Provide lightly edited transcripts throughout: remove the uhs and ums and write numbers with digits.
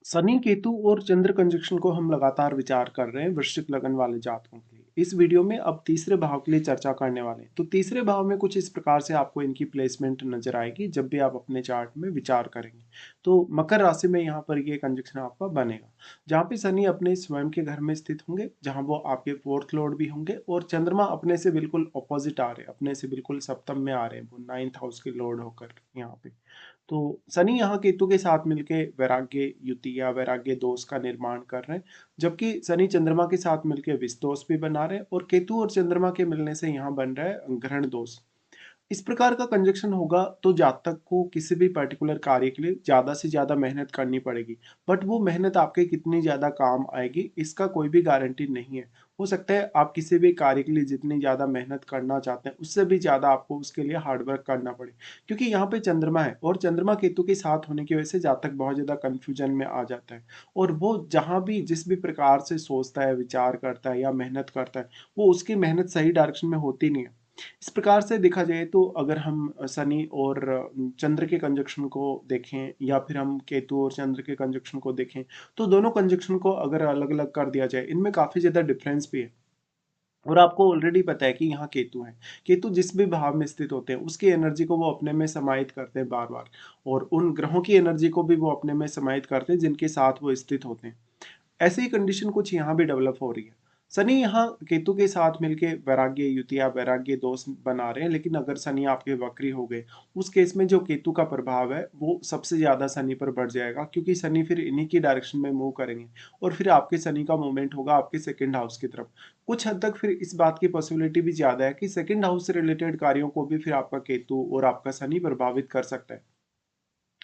शनि केतु और चंद्र कंजक्शन को हम लगातार विचार कर रहे हैं वृश्चिक लगन वाले जातकों के लिए। इस वीडियो में अब तीसरे भाव के लिए चर्चा करने वाले हैं। तो तीसरे भाव में कुछ इस प्रकार से आपको इनकी प्लेसमेंट नजर आएगी जब भी आप अपने चार्ट में विचार करेंगे। तो मकर राशि में यहाँ पर ये कंजक्शन आपका बनेगा, जहाँ पे शनि अपने स्वयं के घर में स्थित होंगे, जहाँ वो आपके फोर्थ लॉर्ड भी होंगे, और चंद्रमा अपने से बिल्कुल ऑपोजिट आ रहे हैं, अपने से बिल्कुल सप्तम में आ रहे हैं, वो नाइन्थ हाउस के लॉर्ड होकर यहाँ पे। तो शनि यहाँ केतु के साथ मिलके वैराग्य युति या वैराग्य दोष का निर्माण कर रहे हैं, जबकि शनि चंद्रमा के साथ मिलके विष दोष भी बना रहे हैं, और केतु और चंद्रमा के मिलने से यहाँ बन रहा है ग्रहण दोष। इस प्रकार का कंजक्शन होगा तो जातक को किसी भी पर्टिकुलर कार्य के लिए ज्यादा से ज्यादा मेहनत करनी पड़ेगी, बट वो मेहनत आपके कितनी ज्यादा काम आएगी इसका कोई भी गारंटी नहीं है। हो सकता है आप किसी भी कार्य के लिए जितनी ज्यादा मेहनत करना चाहते हैं उससे भी ज्यादा आपको उसके लिए हार्डवर्क करना पड़े, क्योंकि यहाँ पे चंद्रमा है और चंद्रमा केतु के साथ होने की वजह से जातक बहुत ज्यादा कंफ्यूजन में आ जाता है, और वो जहां भी जिस भी प्रकार से सोचता है, विचार करता है या मेहनत करता है, वो उसकी मेहनत सही डायरेक्शन में होती नहीं है। इस प्रकार से देखा जाए तो अगर हम शनि और चंद्र के कंजक्शन को देखें या फिर हम केतु और चंद्र के कंजक्शन को देखें, तो दोनों कंजक्शन को अगर अलग अलग कर दिया जाए इनमें काफी ज्यादा डिफरेंस भी है। और आपको ऑलरेडी पता है कि यहाँ केतु है, केतु जिस भी भाव में स्थित होते हैं उसकी एनर्जी को वो अपने में समाहित करते हैं बार बार, और उन ग्रहों की एनर्जी को भी वो अपने में समाहित करते हैं जिनके साथ वो स्थित होते हैं। ऐसी ही कंडीशन कुछ यहाँ भी डेवलप हो रही है। शनि यहाँ केतु के साथ मिलके वैराग्य युति या वैराग्य दोष बना रहे हैं, लेकिन अगर शनि आपके वक्री हो गए उस केस में जो केतु का प्रभाव है वो सबसे ज्यादा शनि पर बढ़ जाएगा, क्योंकि शनि फिर इन्हीं की डायरेक्शन में मूव करेंगे, और फिर आपके शनि का मूवमेंट होगा आपके सेकंड हाउस की तरफ। कुछ हद तक फिर इस बात की पॉसिबिलिटी भी ज्यादा है कि सेकंड हाउस से रिलेटेड कार्यों को भी फिर आपका केतु और आपका शनि प्रभावित कर सकता है।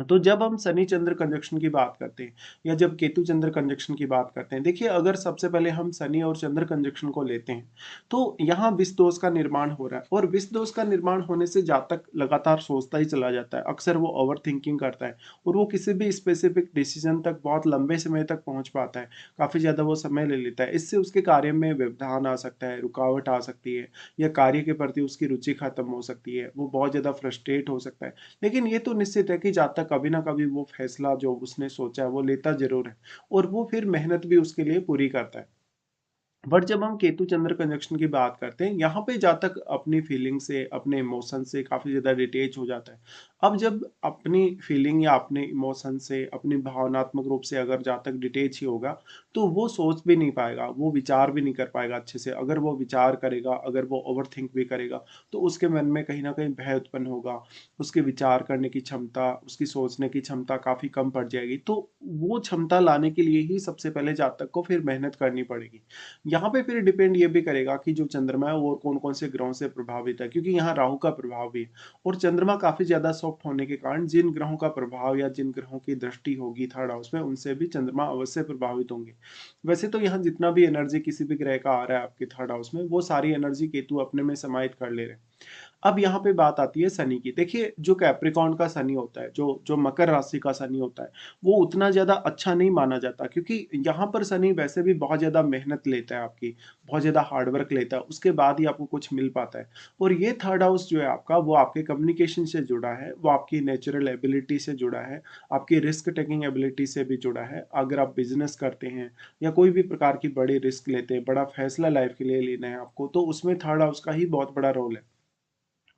तो जब हम शनि चंद्र कंजक्शन की बात करते हैं या जब केतु चंद्र कंजक्शन की बात करते हैं, देखिए अगर सबसे पहले हम शनि और चंद्र कंजक्शन को लेते हैं तो यहाँ विष दोष का निर्माण हो रहा है, और विष दोष का निर्माण होने से जातक लगातार सोचता ही चला जाता है, अक्सर वो ओवर थिंकिंग करता है, और वो किसी भी स्पेसिफिक डिसीजन तक बहुत लंबे समय तक पहुंच पाता है, काफी ज्यादा वो समय ले लेता है। इससे उसके कार्य में व्यवधान आ सकता है, रुकावट आ सकती है, या कार्य के प्रति उसकी रुचि खत्म हो सकती है, वो बहुत ज्यादा फ्रस्ट्रेट हो सकता है। लेकिन ये तो निश्चित है कि जातक कभी ना कभी वो फैसला जो उसने सोचा है वो लेता जरूर है, और वो फिर मेहनत भी उसके लिए पूरी करता है। बट जब हम केतु चंद्र कंजक्शन की बात करते हैं, यहाँ पे जातक अपनी फीलिंग से, अपने इमोशन से काफी ज्यादा डिटेच हो जाता है। अब जब अपनी फीलिंग या अपने इमोशन से, अपनी भावनात्मक रूप से अगर जातक डिटेच ही होगा तो वो सोच भी नहीं पाएगा, वो विचार भी नहीं कर पाएगा अच्छे से। अगर वो विचार करेगा, अगर वो ओवर थिंक भी करेगा, तो उसके मन में कहीं ना कहीं भय उत्पन्न होगा, उसके विचार करने की क्षमता, उसकी सोचने की क्षमता काफी कम पड़ जाएगी। तो वो क्षमता लाने के लिए ही सबसे पहले जातक को फिर मेहनत करनी पड़ेगी। यहाँ पे फिर डिपेंड ये भी करेगा कि जो चंद्रमा है वो कौन कौन से ग्रहों से प्रभावित है, क्योंकि यहाँ राहु का प्रभाव भी है, और चंद्रमा काफी ज्यादा सॉफ्ट होने के कारण जिन ग्रहों का प्रभाव या जिन ग्रहों की दृष्टि होगी थर्ड हाउस में उनसे भी चंद्रमा अवश्य प्रभावित होंगे। वैसे तो यहाँ जितना भी एनर्जी किसी भी ग्रह का आ रहा है आपके थर्ड हाउस में, वो सारी एनर्जी केतु अपने में समाहित कर ले रहे हैं। अब यहाँ पे बात आती है शनि की। देखिए जो कैप्रिकॉर्न का शनि होता है, जो जो मकर राशि का शनि होता है, वो उतना ज्यादा अच्छा नहीं माना जाता, क्योंकि यहाँ पर शनि वैसे भी बहुत ज्यादा मेहनत लेता है आपकी, बहुत ज्यादा हार्डवर्क लेता है, उसके बाद ही आपको कुछ मिल पाता है। और ये थर्ड हाउस जो है आपका, वो आपके कम्युनिकेशन से जुड़ा है, वो आपकी नेचुरल एबिलिटी से जुड़ा है, आपकी रिस्क टेकिंग एबिलिटी से भी जुड़ा है। अगर आप बिजनेस करते हैं या कोई भी प्रकार की बड़ी रिस्क लेते हैं, बड़ा फैसला लाइफ के लिए लेना है आपको, तो उसमें थर्ड हाउस का ही बहुत बड़ा रोल है।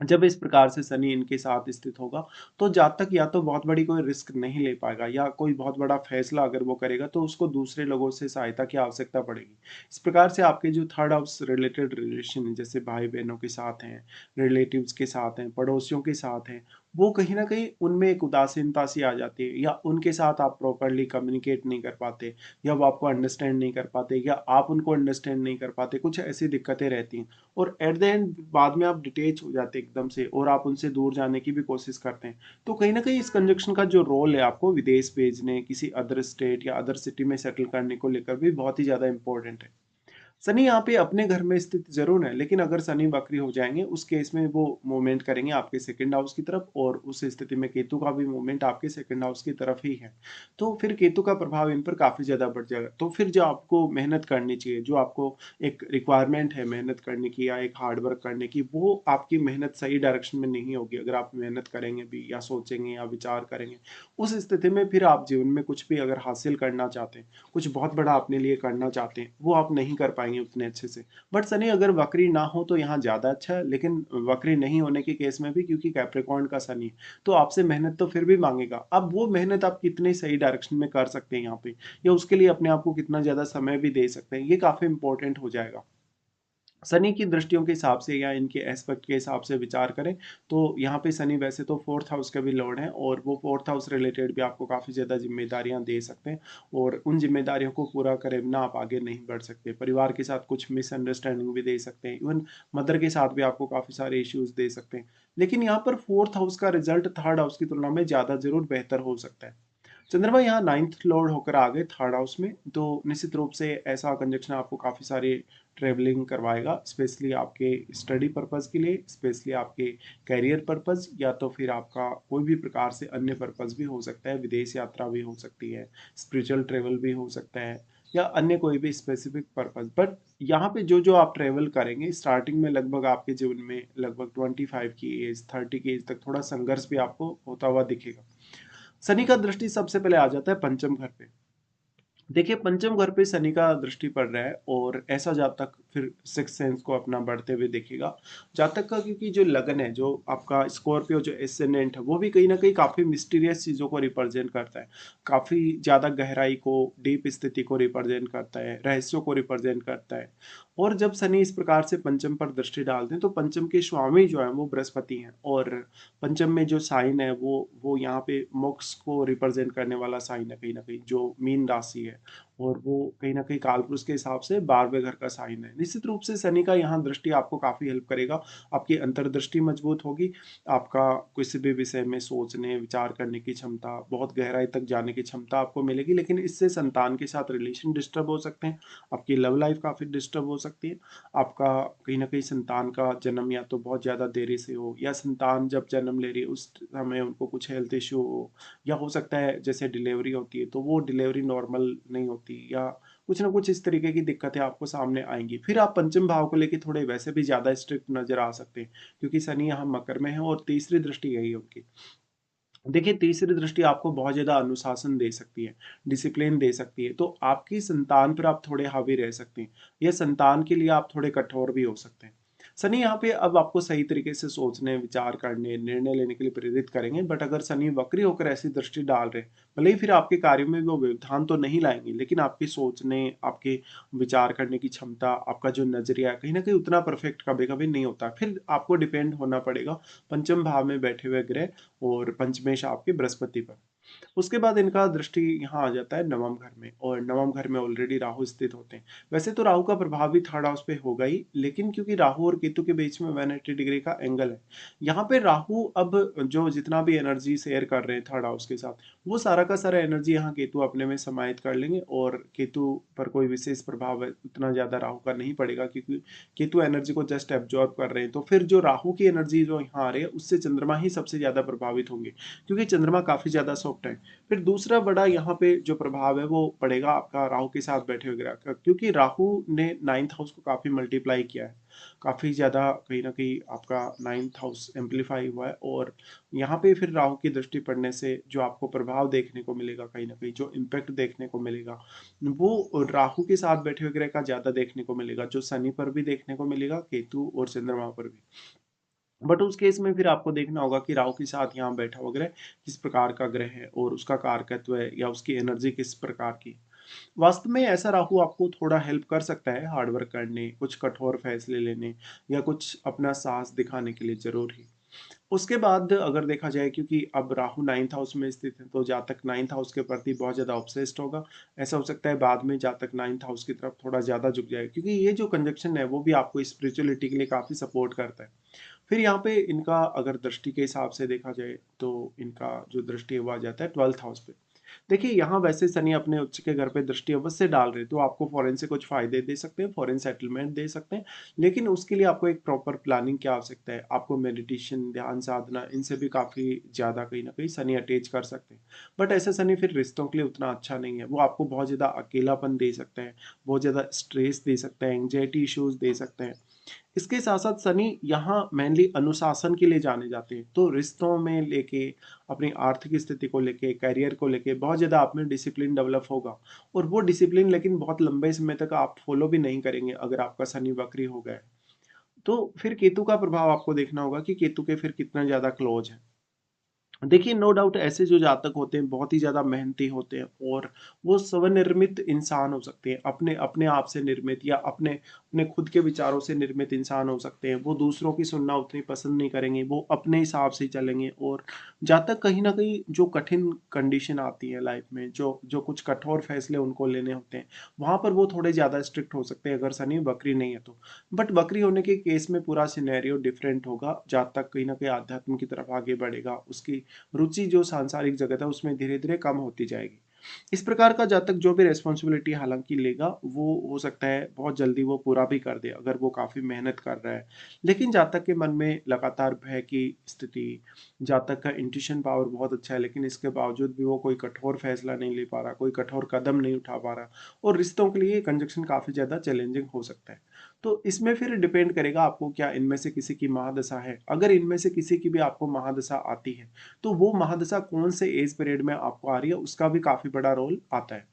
जब इस प्रकार से शनि इनके साथ स्थित होगा तो जातक या तो बहुत बड़ी कोई रिस्क नहीं ले पाएगा, या कोई बहुत बड़ा फैसला अगर वो करेगा तो उसको दूसरे लोगों से सहायता की आवश्यकता पड़ेगी। इस प्रकार से आपके जो थर्ड हाउस रिलेटेड रिलेशन है, जैसे भाई बहनों के साथ हैं, रिलेटिव्स के साथ हैं, पड़ोसियों के साथ हैं, वो कहीं ना कहीं उनमें एक उदासीनता सी आ जाती है, या उनके साथ आप प्रॉपरली कम्युनिकेट नहीं कर पाते, या वो आपको अंडरस्टैंड नहीं कर पाते, या आप उनको अंडरस्टैंड नहीं कर पाते, कुछ ऐसी दिक्कतें रहती हैं। और एट द एंड बाद में आप डिटेच हो जाते हैं एकदम से, और आप उनसे दूर जाने की भी कोशिश करते हैं। तो कहीं ना कहीं इस कंजक्शन का जो रोल है आपको विदेश भेजने, किसी अदर स्टेट या अदर सिटी में सेटल करने को लेकर भी बहुत ही ज्यादा इंपॉर्टेंट है। शनि यहाँ पे अपने घर में स्थित ज़रूर है, लेकिन अगर शनि वक्री हो जाएँगे, उस केस में वो मूवमेंट करेंगे आपके सेकंड हाउस की तरफ और उस स्थिति में केतु का भी मूवमेंट आपके सेकंड हाउस की तरफ ही है। तो फिर केतु का प्रभाव इन पर काफ़ी ज़्यादा बढ़ जाएगा। तो फिर जो आपको मेहनत करनी चाहिए, जो आपको एक रिक्वायरमेंट है मेहनत करने की या एक हार्ड वर्क करने की, वो आपकी मेहनत सही डायरेक्शन में नहीं होगी अगर आप मेहनत करेंगे भी या सोचेंगे या विचार करेंगे। उस स्थिति में फिर आप जीवन में कुछ भी अगर हासिल करना चाहते हैं, कुछ बहुत बड़ा अपने लिए करना चाहते हैं, वो आप नहीं कर पाएँगे उतने अच्छे से। बट शनि अगर वक्री ना हो तो यहाँ ज़्यादा अच्छा है, लेकिन वक्री नहीं होने के केस में भी क्योंकि कैप्रिकॉर्न का शनि है, तो आपसे मेहनत तो फिर भी माँगेगा। अब वो मेहनत आप कितने सही डायरेक्शन में कर सकते हैं यहाँ पे, या उसके लिए अपने आप को कितना ज़्यादा समय भी दे सकते हैं, ये काफ़ी इम्पोर्टेंट हो जाएगा। शनि की दृष्टियों के हिसाब से या इनके एस्पेक्ट के हिसाब से विचार करें तो यहाँ पे शनि वैसे तो फोर्थ हाउस के भी लॉर्ड हैं और वो फोर्थ हाउस रिलेटेड भी आपको काफ़ी ज़्यादा जिम्मेदारियां दे सकते हैं और उन जिम्मेदारियों को पूरा करे बिना आप आगे नहीं बढ़ सकते। परिवार के साथ कुछ मिसअंडरस्टैंडिंग भी दे सकते हैं, इवन मदर के साथ भी आपको काफ़ी सारे इश्यूज दे सकते हैं। लेकिन यहाँ पर फोर्थ हाउस का रिजल्ट थर्ड हाउस की तुलना में ज़्यादा जरूर बेहतर हो सकता है। चंद्रमा यहाँ नाइन्थ लॉर्ड होकर आ गए थर्ड हाउस में, तो निश्चित रूप से ऐसा कंजक्शन आपको काफ़ी सारी ट्रेवलिंग करवाएगा, स्पेशली आपके स्टडी पर्पज़ के लिए, स्पेशली आपके कैरियर पर्पज़, या तो फिर आपका कोई भी प्रकार से अन्य पर्पज़ भी हो सकता है, विदेश यात्रा भी हो सकती है, स्पिरिचुअल ट्रेवल भी हो सकता है, या अन्य कोई भी स्पेसिफिक पर्पज़। बट यहाँ पे जो जो आप ट्रेवल करेंगे स्टार्टिंग में लगभग आपके जीवन में लगभग 25 की एज 30 की एज तक थोड़ा संघर्ष भी आपको होता हुआ दिखेगा। शनि का दृष्टि सबसे पहले आ जाता है पंचम घर पे। देखिए पंचम घर पे शनि का दृष्टि पड़ रहा है और ऐसा जातक फिर सिक्स सेंस को अपना बढ़ते हुए देखेगा। जातक का क्योंकि जो लगन है, जो आपका स्कॉर्पियो जो एसेंडेंट है, वो भी कहीं ना कहीं काफी मिस्टीरियस चीजों को रिप्रेजेंट करता है, काफी ज्यादा गहराई को, डीप स्थिति को रिप्रेजेंट करता है, रहस्यों को रिप्रेजेंट करता है। और जब शनि इस प्रकार से पंचम पर दृष्टि डालते हैं तो पंचम के स्वामी जो है वो बृहस्पति हैं, और पंचम में जो साइन है वो यहाँ पे मोक्ष को रिप्रेजेंट करने वाला साइन है, कहीं ना कहीं जो मीन राशि है, और वो कहीं ना कहीं कालपुरुष के हिसाब से 12वें घर का साइन है। निश्चित रूप से शनि का यहाँ दृष्टि आपको काफी हेल्प करेगा, आपकी अंतर्दृष्टि मजबूत होगी, आपका किसी भी विषय में सोचने विचार करने की क्षमता, बहुत गहराई तक जाने की क्षमता आपको मिलेगी। लेकिन इससे संतान के साथ रिलेशन डिस्टर्ब हो सकते हैं, आपकी लव लाइफ काफी डिस्टर्ब हो सकती है, आपका कहीं ना कहीं संतान का जन्म या तो बहुत ज्यादा देरी से हो, या संतान जब जन्म ले रही है उस समय उनको कुछ हेल्थ इश्यू हो, या हो सकता है जैसे डिलीवरी होती है तो वो डिलीवरी नॉर्मल नहीं होती, या कुछ ना कुछ इस तरीके की दिक्कतें आपको सामने आएंगी। फिर आप पंचम भाव को लेके थोड़े वैसे भी ज्यादा स्ट्रिक्ट नजर आ सकते हैं, क्योंकि शनि यहाँ मकर में है और तीसरी दृष्टि यही है उनकी। देखिए तीसरी दृष्टि आपको बहुत ज्यादा अनुशासन दे सकती है, डिसिप्लिन दे सकती है, तो आपकी संतान पर आप थोड़े हावी रह सकते हैं, या संतान के लिए आप थोड़े कठोर भी हो सकते हैं। शनि यहाँ पे अब आपको सही तरीके से सोचने विचार करने निर्णय लेने के लिए प्रेरित करेंगे। बट अगर शनि वक्री होकर ऐसी दृष्टि डाल रहे, भले ही फिर आपके कार्यों में वो व्यवधान तो नहीं लाएंगे, लेकिन आपकी सोचने, आपके विचार करने की क्षमता, आपका जो नजरिया है कहीं ना कहीं उतना परफेक्ट कभी कभी नहीं होता, फिर आपको डिपेंड होना पड़ेगा पंचम भाव में बैठे हुए ग्रह और पंचमेश आपके बृहस्पति पर। उसके बाद इनका दृष्टि यहाँ आ जाता है नवम घर में, और नवम घर में ऑलरेडी राहु स्थित होते हैं। वैसे तो राहु का प्रभाव भी थर्ड हाउस पे होगा ही, लेकिन क्योंकि राहु और केतु के बीच में 180 डिग्री का एंगल है, यहाँ पे राहु अब जो जितना भी एनर्जी शेयर कर रहे हैं थर्ड हाउस के साथ, वो सारा का सारा एनर्जी यहाँ केतु अपने में समाहित कर लेंगे, और केतु पर कोई विशेष प्रभाव उतना ज्यादा राहु का नहीं पड़ेगा, क्योंकि केतु एनर्जी को जस्ट एब्जॉर्ब कर रहे हैं। तो फिर जो राहु की एनर्जी जो यहाँ आ रही है उससे चंद्रमा ही सबसे ज्यादा प्रभावित होंगे, क्योंकि चंद्रमा काफी ज्यादा सॉफ्ट है। फिर दूसरा बड़ा यहाँ पे जो प्रभाव है वो पड़ेगा आपका राहु के साथ बैठे हुए ग्रह का, क्योंकि राहु ने नाइन्थ हाउस को काफी मल्टीप्लाई किया है, काफी ज्यादा कहीं ना कहीं आपका नाइन्थ हाउस एम्पलीफाई हुआ है, और यहाँ पे फिर राहु की दृष्टि पड़ने से जो आपको प्रभाव देखने को मिलेगा, कहीं ना कहीं जो इम्पैक्ट देखने को मिलेगा, वो राहु के साथ बैठे हुए ग्रह का ज्यादा देखने को मिलेगा, जो शनि पर भी देखने को मिलेगा, केतु और चंद्रमा पर भी। बट उस केस में फिर आपको देखना होगा कि राहु के साथ यहाँ बैठा हुआ ग्रह किस प्रकार का ग्रह है और उसका कारकत्व है या उसकी एनर्जी किस प्रकार की। वास्तव में ऐसा राहु आपको थोड़ा हेल्प कर सकता है हार्ड वर्क करने, कुछ कठोर फैसले लेने, या कुछ अपना साहस दिखाने के लिए जरूर ही। उसके बाद अगर देखा जाए, क्योंकि अब राहु नाइन्थ हाउस में स्थित है, तो जातक नाइन्थ हाउस के प्रति बहुत ज्यादा ऑब्सेस्ड होगा। ऐसा हो सकता है बाद में जातक नाइन्थ हाउस की तरफ थोड़ा ज्यादा झुक जाए, क्योंकि ये जो कंजक्शन है वो भी आपको स्पिरिचुअलिटी के लिए काफी सपोर्ट करता है। फिर यहाँ पे इनका अगर दृष्टि के हिसाब से देखा जाए तो इनका जो दृष्टि है वो आ जाता है 12th हाउस पे। देखिए, यहाँ वैसे शनि अपने उच्च के घर पे दृष्टि अवश्य डाल रहे हैं, तो आपको फ़ॉरेन से कुछ फ़ायदे दे सकते हैं, फ़ॉरेन सेटलमेंट दे सकते हैं, लेकिन उसके लिए आपको एक प्रॉपर प्लानिंग की आवश्यकता है। आपको मेडिटेशन, ध्यान साधना, इनसे भी काफ़ी ज़्यादा कहीं न कहीं शनि अटैच कर सकते हैं। बट ऐसा शनि फिर रिश्तों के लिए उतना अच्छा नहीं है, वो आपको बहुत ज़्यादा अकेलापन दे सकता है, बहुत ज़्यादा स्ट्रेस दे सकता है, एंग्ज़ायटी इश्यूज़ दे सकते हैं। इसके साथ-साथ शनि यहाँ मेनली अनुशासन के लिए जाने जाते हैं। तो रिश्तों में लेके, अपनी आर्थिक स्थिति को लेके, करियर को लेके बहुत ज़्यादा आप में डिसिप्लिन डेवलप होगा और वो डिसिप्लिन लेकिन बहुत लंबे समय तक आप फॉलो भी नहीं करेंगे अगर आपका शनि वक्री हो गया है। तो फिर केतु का प्रभाव आपको देखना होगा कि केतु के फिर कितना ज़्यादा क्लोज़ है। देखिए, नो डाउट ऐसे जो जातक होते हैं बहुत ही ज़्यादा मेहनती होते हैं और वो स्वनिर्मित इंसान हो सकते हैं। अपने अपने आप से निर्मित या अपने अपने खुद के विचारों से निर्मित इंसान हो सकते हैं। वो दूसरों की सुनना उतनी पसंद नहीं करेंगे, वो अपने हिसाब से ही चलेंगे और जातक कहीं न कहीं जो कठिन कंडीशन आती है लाइफ़ में, जो कुछ कठोर फैसले उनको लेने होते हैं, वहाँ पर वो थोड़े ज़्यादा स्ट्रिक्ट हो सकते हैं अगर शनि वक्री नहीं है तो। बट वक्री होने के केस में पूरा सिनेरियो डिफरेंट होगा। जातक कहीं न कहीं आध्यात्म की तरफ आगे बढ़ेगा। उसकी रुचि जो सांसारिक जगत है उसमें धीरे-धीरे कम होती जाएगी। इस प्रकार का जातक जो भी रिस्पॉन्सिबिलिटी हालाँकि लेगा, वो हो सकता है बहुत जल्दी वो पूरा भी कर दे अगर वो काफ़ी मेहनत कर रहा है। लेकिन जातक के मन में लगातार भय की स्थिति, जातक का इंट्यूशन पावर बहुत अच्छा है लेकिन इसके बावजूद भी वो कोई कठोर फैसला नहीं ले पा रहा, कोई कठोर कदम नहीं उठा पा रहा और रिश्तों के लिए कंजंक्शन काफ़ी ज़्यादा चैलेंजिंग हो सकता है। तो इसमें फिर डिपेंड करेगा आपको क्या इनमें से किसी की महादशा है। अगर इनमें से किसी की भी आपको महादशा आती है, तो वो महादशा कौन से एज पीरियड में आपको आ रही है, उसका भी काफ़ी बड़ा रोल आता है।